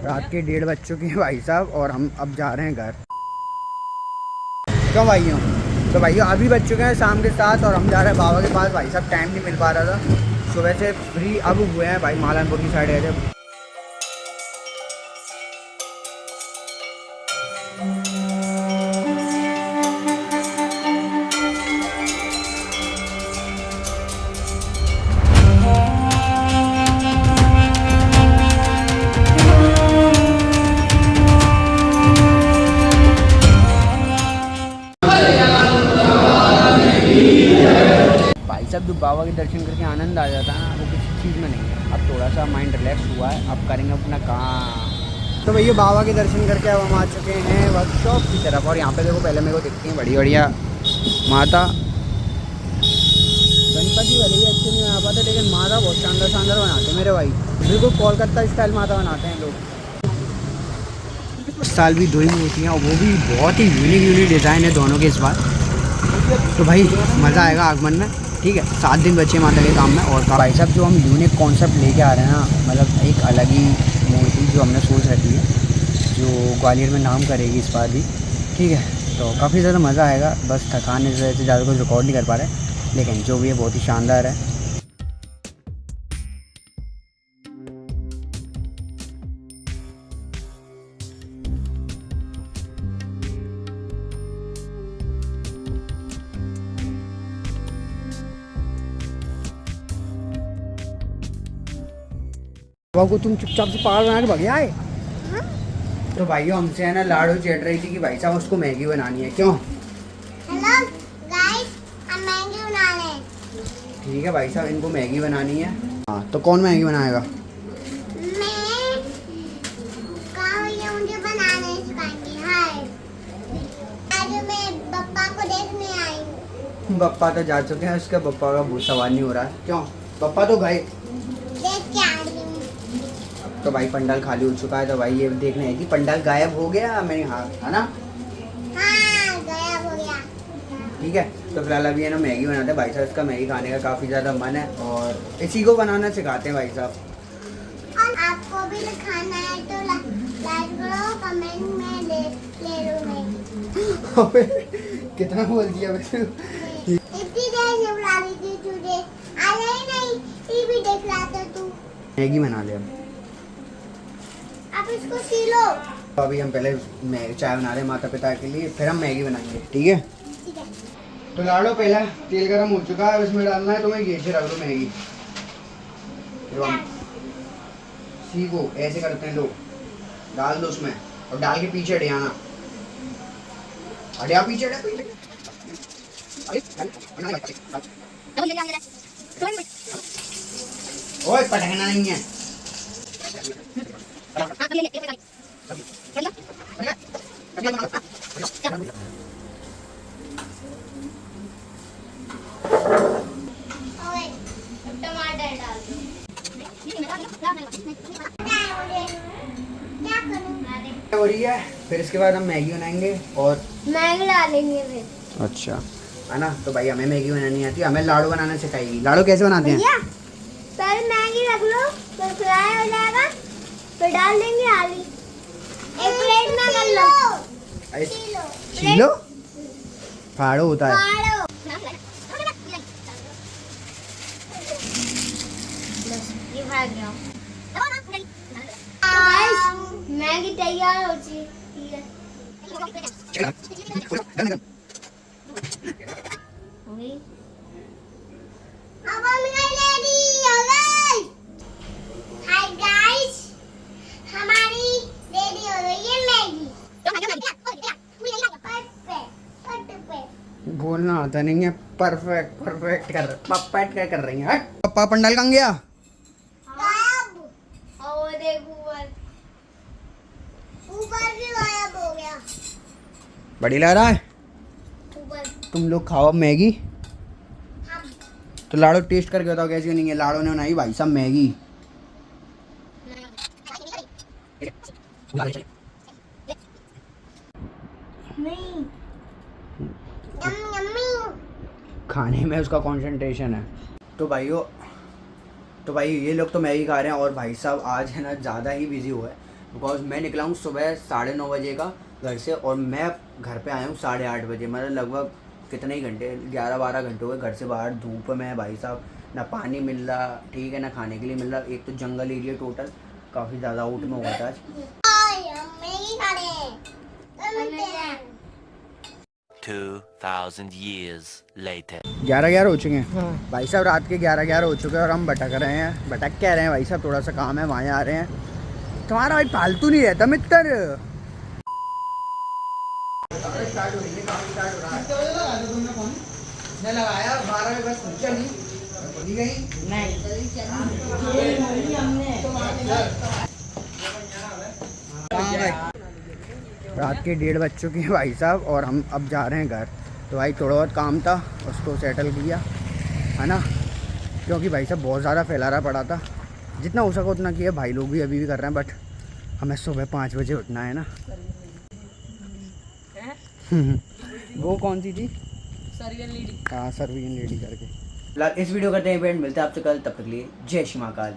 रात के 1:30 बज चुके हैं भाई साहब, और हम अब जा रहे हैं घर। क्यों भाइयों? तो भाइयों अभी बज चुके हैं शाम के 7 और हम जा रहे हैं बाबा के पास। भाई साहब टाइम नहीं मिल पा रहा था सुबह से, फ्री अब हुए हैं भाई। मालनपुर की साइड गए थे। जब बाबा के दर्शन करके आनंद आ जाता है ना, वो किसी चीज़ में नहीं है। अब थोड़ा सा माइंड रिलैक्स हुआ है, अब करेंगे अपना काम। तो भैया बाबा के दर्शन करके अब हम आ चुके हैं वर्कशॉप की तरफ। और यहाँ पे देखो, पहले मेरे को दिखती है बड़ी बढ़िया माता। गणपति वाले भी अच्छे नहीं बना पाते, लेकिन माता बहुत शानदार शानदार बनाते हैं मेरे भाई। बिल्कुल कोलकाता स्टाइल माता बनाते हैं लोग। इस साल भी 2 ही मूर्तियाँ, और वो भी बहुत ही यूनिक डिज़ाइन है दोनों के इस बार। तो भाई मज़ा आएगा आगमन में। ठीक है, 7 दिन बचे माता के काम में। और भाई साहब जो हम यूनिक कॉन्सेप्ट लेके आ रहे हैं ना, मतलब एक अलग ही मूर्ति जो हमने सोच रखी है, जो ग्वालियर में नाम करेगी इस बार भी। ठीक है, तो काफ़ी ज़्यादा मज़ा आएगा। बस थकान इस वजह से ज़्यादा कुछ रिकॉर्ड नहीं कर पा रहे, लेकिन जो भी है बहुत ही शानदार है। बाबू को तुम चुपचाप से पहाड़ बना के भग आए। तो भाइयों हमसे है ना लाडू चढ़ रही थी कि भाई साहब उसको मैगी बनानी है। क्यों? हेलो गाइस, हम मैगी बना रहे हैं। ठीक है भाई साहब, इनको मैगी बनानी है। हाँ, तो कौन मैगी बनाएगा? मैं कहाँ ये मुझे बनाने सिखाएंगे। हाय, आज मैं पप्पा को देखने आई हूँ। पप्पा तो जा चुके हैं, उसका पप्पा का भूत सवार नहीं हो रहा है। क्यों? पप्पा तो गए, देख के आ रही हूँ। तो भाई पंडाल खाली हो चुका है। तो भाई ये देखना है कि पंडाल गायब हो गया मेरे हाथ, है ना? हाँ, गायब हो गया। ठीक है, तो फिलहाल अभी है ना मैगी बनाते हैं। भाई साहब इसका मैगी खाने का काफ़ी ज़्यादा मन है, और इसी को बनाना सिखाते हैं भाई साहब। और आपको भी खाना है तो लाइक करो, कमेंट में ले लो मैगी। कितना बोल दिया वैसे। इतनी देर से बुला रही थी तुझे, आया ही नहीं। टीवी देख रहा था तू। मैगी बना ले अब। आप इसको सी लो। तो अभी हम पहले चाय बना रहे हैं माता पिता के लिए, फिर हम मैगी बनाएंगे। ठीक है, ठीक है। तो लाडो पहला तेल गरम हो चुका है, उसमें डालना है तुम्हें ये रख लो मैगी। सीखो ऐसे करते हैं लोग। डाल दो उसमें और डाल के पीछे हटियाना। हटिया पीछे, हटिया पीछे। ओए पटकना नहीं है। टमाटर डाल दो। क्या करूँ? हो रही है, फिर इसके बाद हम मैगी बनाएंगे और मैगी डालेंगे फिर। अच्छा है ना। तो भाई हमें मैगी बनानी आती है, हमें लाडू बनाना सिखाएगी। लाडू कैसे बनाते हैं? भैया पहले मैगी रख लो, फिर फ्राई हो जाएगा, फिर डाल देंगे आलू। एक प्लेट में कर लो। छीलो फाड़ो होता है। फाड़ो। ये भाग गया। गाइस, मैगी तैयार हो चुकी है। हो गई। अब हम रेडी हो गए। हाय गाइस, हमारी रेडी हो गई है मैगी। बोलना आता नहीं है। परफेक्ट परफेक्ट कर रही हैं। पापा पंडाल कहाँ गया? गायब। और वो देख ऊपर भी गायब हो गया। बड़ी लग रहा है। ऊपर तुम लोग खाओ अब मैगी। हम तो लाडो टेस्ट करके बताओ कैसी नहीं है। लाडो ने बनाई भाई साहब मैगी। नहीं। यम्मी। खाने में उसका कंसंट्रेशन है। तो भाइयों तो भाई ये लोग तो मैगी खा रहे हैं और भाई साहब आज है ना ज़्यादा ही बिजी हुआ है, बिकॉज मैं निकला हूँ सुबह 9:30 बजे का घर से और मैं घर पे आया हूँ 8:30 बजे। मतलब लगभग कितने ही घंटे, 11-12 घंटे हुए घर से बाहर धूप में है भाई साहब, ना पानी मिल रहा, ठीक है, ना खाने के लिए मिल रहा। एक तो जंगल एरिया टोटल, काफ़ी ज़्यादा आउट में हुआ था आज। मैगी खा रहे हैं 2000 years later. 11 हो चुके हैं भाई साहब, रात के 11 हो चुके हैं और हम भटक रहे हैं। भटक क्या रहे हैं भाई साहब, थोड़ा सा काम है, वहाँ आ रहे हैं। तुम्हारा भाई फालतू नहीं रहता मित्र। लगाया 12 बस रात के 1:30 बज चुके हैं भाई साहब और हम अब जा रहे हैं घर। तो भाई थोड़ा बहुत काम था, उसको सेटल किया है ना, क्योंकि भाई साहब बहुत ज़्यादा फैलारा पड़ा था। जितना हो सका उतना किया, भाई लोग भी अभी भी कर रहे हैं, बट हमें सुबह 5 बजे उठना है ना। वो कौन सी थी? सर्वियन लेडी। हाँ, सर्वियन लेडी करके। इस वीडियो करते हैं, मिलते हैं आपसे कल, तब तक लिए जय श्री महाकाल।